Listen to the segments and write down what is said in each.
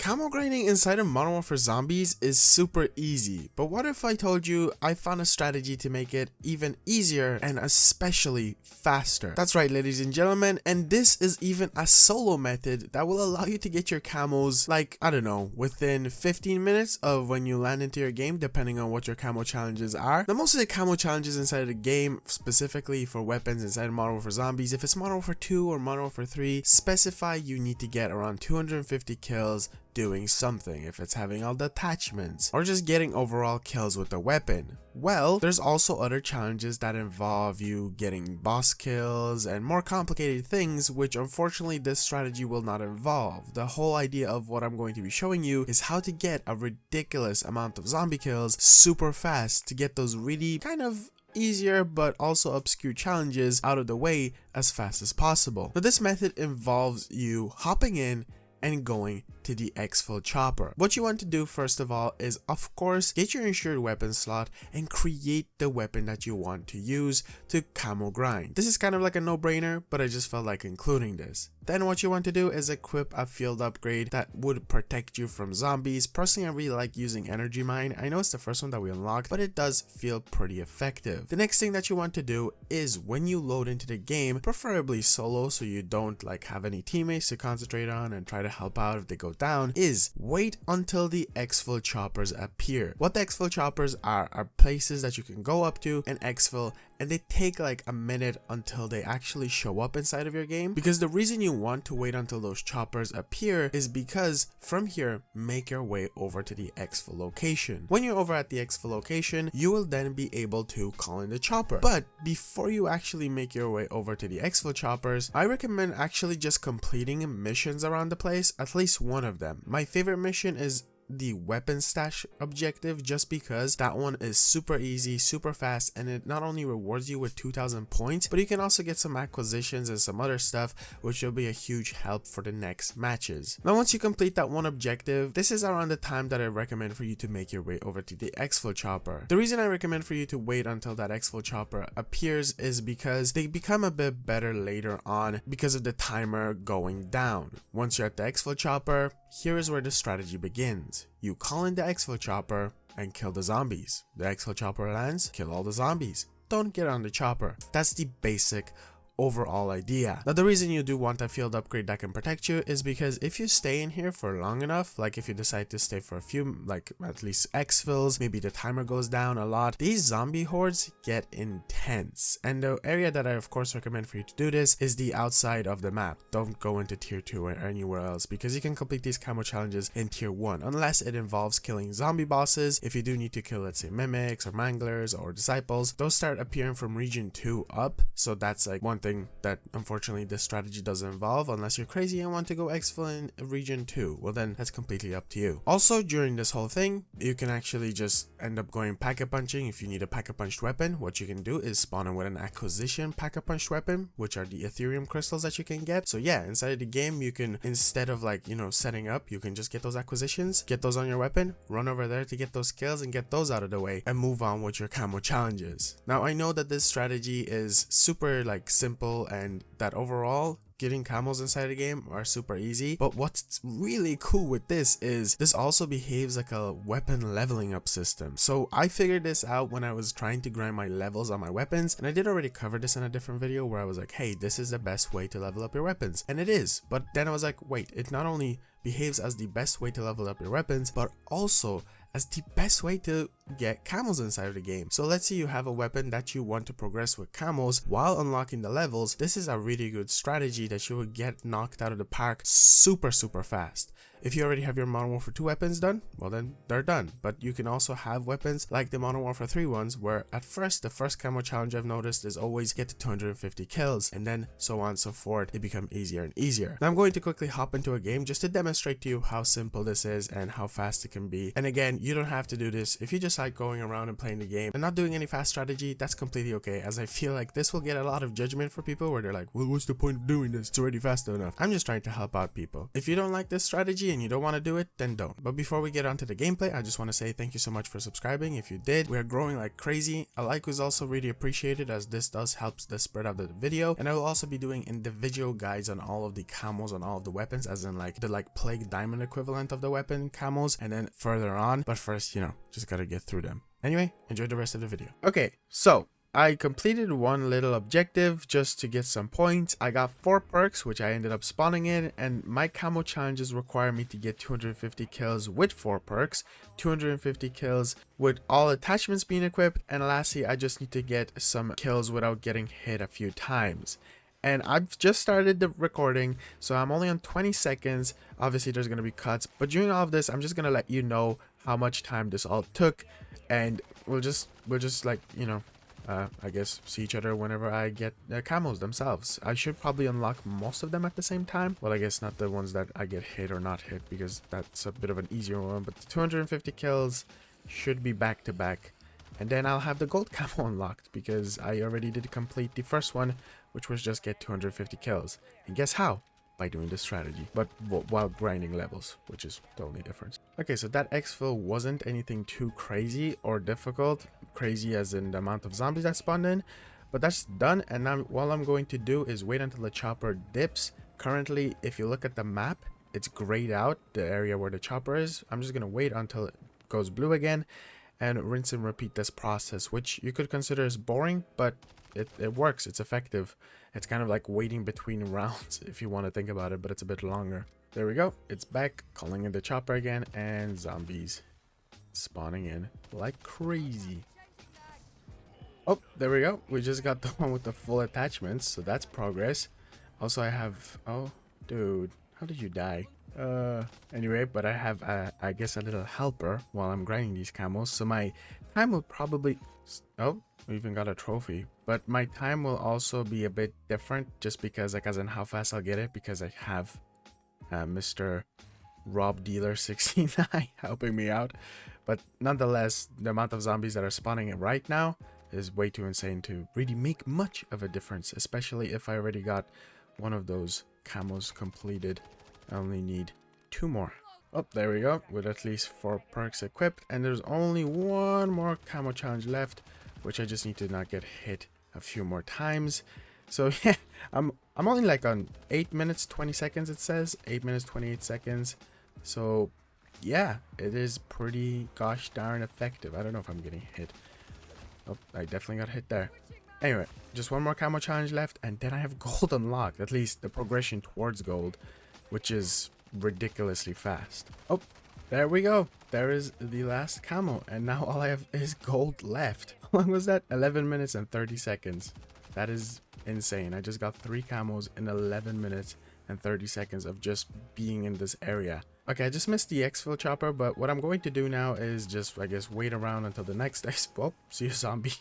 Camo grinding inside of Modern Warfare Zombies is super easy, but what if I told you I found a strategy to make it even easier and especially faster? That's right, ladies and gentlemen, and this is even a solo method that will allow you to get your camos, like, I don't know, within 15 minutes of when you land into your game, depending on what your camo challenges are. Now, most of the camo challenges inside of the game, specifically for weapons inside of Modern Warfare Zombies, if it's Modern Warfare 2 or Modern Warfare 3, specify you need to get around 250 kills doing something, if it's having all the attachments or just getting overall kills with the weapon. Well, there's also other challenges that involve you getting boss kills and more complicated things, which unfortunately this strategy will not involve. The whole idea of what I'm going to be showing you is how to get a ridiculous amount of zombie kills super fast to get those really kind of easier but also obscure challenges out of the way as fast as possible. Now, this method involves you hopping in and going to the exfil chopper. What you want to do first of all is, of course, get your insured weapon slot and create the weapon that you want to use to camo grind. This is kind of like a no-brainer, but I just felt like including this. Then what you want to do is equip a field upgrade that would protect you from zombies. Personally, I really like using Energy Mine. I know it's the first one that we unlocked, but it does feel pretty effective. The next thing that you want to do is when you load into the game, preferably solo so you don't like have any teammates to concentrate on and try to help out if they go down, is wait until the exfil choppers appear. What the exfil choppers are places that you can go up to and exfil, and they take like a minute until they actually show up inside of your game. Because the reason you want to wait until those choppers appear is because from here, make your way over to the exfil location. When you're over at the exfil location, you will then be able to call in the chopper. But before you actually make your way over to the exfil choppers, I recommend actually just completing missions around the place, at least one of them. My favorite mission is the weapon stash objective, just because that one is super easy, super fast, and it not only rewards you with 2,000 points, but you can also get some acquisitions and some other stuff, which will be a huge help for the next matches. Now, once you complete that one objective, this is around the time that I recommend for you to make your way over to the exfil chopper. The reason I recommend for you to wait until that exfil chopper appears is because they become a bit better later on because of the timer going down. Once you're at the exfil chopper, here is where the strategy begins. You call in the exfil chopper and kill the zombies. The exfil chopper lands, kill all the zombies. Don't get on the chopper. That's the basic overall idea. Now, the reason you do want a field upgrade that can protect you is because if you stay in here for long enough, like if you decide to stay for a few, like at least exfils, maybe the timer goes down a lot, these zombie hordes get intense. And the area that I of course recommend for you to do this is the outside of the map. Don't go into tier 2 or anywhere else, because you can complete these camo challenges in tier 1 unless it involves killing zombie bosses. If you do need to kill, let's say, mimics or manglers or disciples, those start appearing from region 2 up, so that's like one thing that unfortunately this strategy doesn't involve unless you're crazy and want to go exfil in region 2. Well, then that's completely up to you. Also, during this whole thing, you can actually just end up going pack-a-punching. If you need a pack-a-punched weapon, what you can do is spawn in with an acquisition pack-a-punched weapon, which are the Ethereum crystals that you can get. So yeah, inside of the game, you can, instead of like, you know, setting up, you can just get those acquisitions, get those on your weapon, run over there to get those kills and get those out of the way and move on with your camo challenges. Now, I know that this strategy is super like simple and that overall getting camos inside the game are super easy, but what's really cool with this is this also behaves like a weapon leveling up system. So I figured this out when I was trying to grind my levels on my weapons, and I did already cover this in a different video where I was like, hey, this is the best way to level up your weapons, and it is. But then I was like, wait, it not only behaves as the best way to level up your weapons, but also as the best way to get camos inside of the game. So let's say you have a weapon that you want to progress with camos while unlocking the levels. This is a really good strategy that you will get knocked out of the park super fast. If you already have your Modern Warfare 2 weapons done, well then they're done. But you can also have weapons like the Modern Warfare 3 ones, where at first, the first camo challenge I've noticed is always get to 250 kills, and then so on and so forth. They become easier and easier. Now I'm going to quickly hop into a game just to demonstrate to you how simple this is and how fast it can be. And again, you don't have to do this. If you just like going around and playing the game and not doing any fast strategy, that's completely okay, as I feel like this will get a lot of judgment for people where they're like, well, what's the point of doing this? It's already fast enough. I'm just trying to help out people. If you don't like this strategy and you don't want to do it, then don't. But before we get onto the gameplay, I just want to say thank you so much for subscribing. If you did, we are growing like crazy. A like was also really appreciated, as this does help the spread of the video. And I will also be doing individual guides on all of the camos on all of the weapons, as in like the plague diamond equivalent of the weapon camos, and then further on. But first, you know, just gotta get through them. Anyway, enjoy the rest of the video. Okay, so I completed one little objective just to get some points. I got 4 perks, which I ended up spawning in, and my camo challenges require me to get 250 kills with 4 perks, 250 kills with all attachments being equipped, and lastly, I just need to get some kills without getting hit a few times. And I've just started the recording, so I'm only on 20 seconds. Obviously, there's going to be cuts, but during all of this, I'm just going to let you know how much time this all took, and we'll just like, you know, I guess see each other whenever I get the camos themselves. I should probably unlock most of them at the same time. Well, I guess not the ones that I get hit or not hit, because that's a bit of an easier one. But the 250 kills should be back to back. And then I'll have the gold camo unlocked, because I already did complete the first one, which was just get 250 kills. And guess how? By doing this strategy, but while grinding levels, which is the only difference. Okay, so that exfil wasn't anything too crazy or difficult. Crazy as in the amount of zombies that spawned in, but that's done. And now all I'm going to do is wait until the chopper dips. Currently, if you look at the map, it's grayed out, the area where the chopper is. I'm just gonna wait until it goes blue again and rinse and repeat this process, which you could consider as boring, but it works. It's effective. It's kind of like waiting between rounds if you want to think about it, but it's a bit longer. There we go. It's back, calling in the chopper again, and zombies spawning in like crazy. Oh, there we go. We just got the one with the full attachments, so that's progress. Also, I have, oh dude, how did you die? Anyway, but I have I guess a little helper while I'm grinding these camos, so my time will probably, oh, we even got a trophy, but my time will also be a bit different, just because, like, as in how fast I'll get it, because I have Mr. Rob Dealer 69 helping me out. But nonetheless, the amount of zombies that are spawning right now is way too insane to really make much of a difference, especially if I already got one of those camos completed. I only need 2 more. Oh, there we go, with at least 4 perks equipped, and there's only 1 more camo challenge left, which I just need to not get hit a few more times. So yeah, I'm only like on 8 minutes 20 seconds, it says 8 minutes 28 seconds. So yeah, it is pretty gosh darn effective. I don't know if I'm getting hit. Oh, I definitely got hit there. Anyway, just 1 more camo challenge left, and then I have gold unlocked, at least the progression towards gold, which is ridiculously fast. Oh, there we go. There is the last camo, and now all I have is gold left. How long was that? 11 minutes and 30 seconds. That is insane. I just got 3 camos in 11 minutes and 30 seconds of just being in this area. Okay, I just missed the exfil chopper, but what I'm going to do now is just, I guess, wait around until the next exfil. Oh, see a zombie.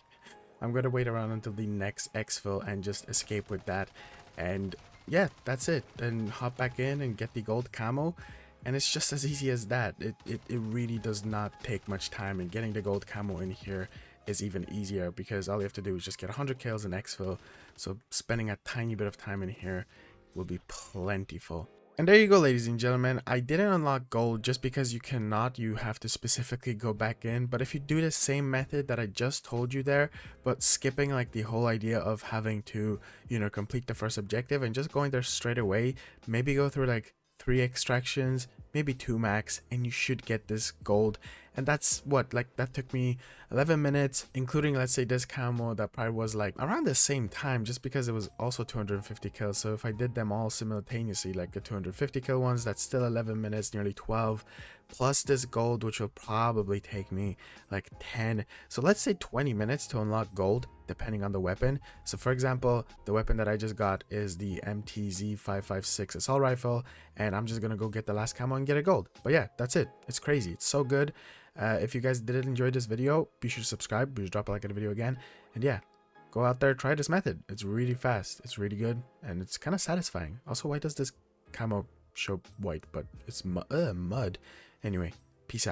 I'm going to wait around until the next exfil and just escape with that. And yeah, that's it. Then hop back in and get the gold camo. And it's just as easy as that. It really does not take much time, and getting the gold camo in here is even easier, because all you have to do is just get 100 kills in exfil. So spending a tiny bit of time in here will be plentiful. And there you go, ladies and gentlemen. I didn't unlock gold just because you cannot. You have to specifically go back in. But if you do the same method that I just told you there, but skipping like the whole idea of having to, you know, complete the first objective and just going there straight away, maybe go through like 3 extractions, maybe 2 max, and you should get this gold. And that's what, like, that took me 11 minutes, including, let's say, this camo that probably was like around the same time, just because it was also 250 kills. So if I did them all simultaneously, like the 250 kill ones, that's still 11 minutes, nearly 12, plus this gold, which will probably take me like 10. So let's say 20 minutes to unlock gold, depending on the weapon. So for example, the weapon that I just got is the MTZ556 assault rifle, and I'm just gonna go get the last camo and get a gold. But yeah, that's it. It's crazy. It's so good. If you guys did enjoy this video, be sure to subscribe, be sure to drop a like on the video again, and yeah, go out there, try this method. It's really fast, it's really good, and it's kind of satisfying. Also, why does this camo show white, but it's mud? Anyway, peace out.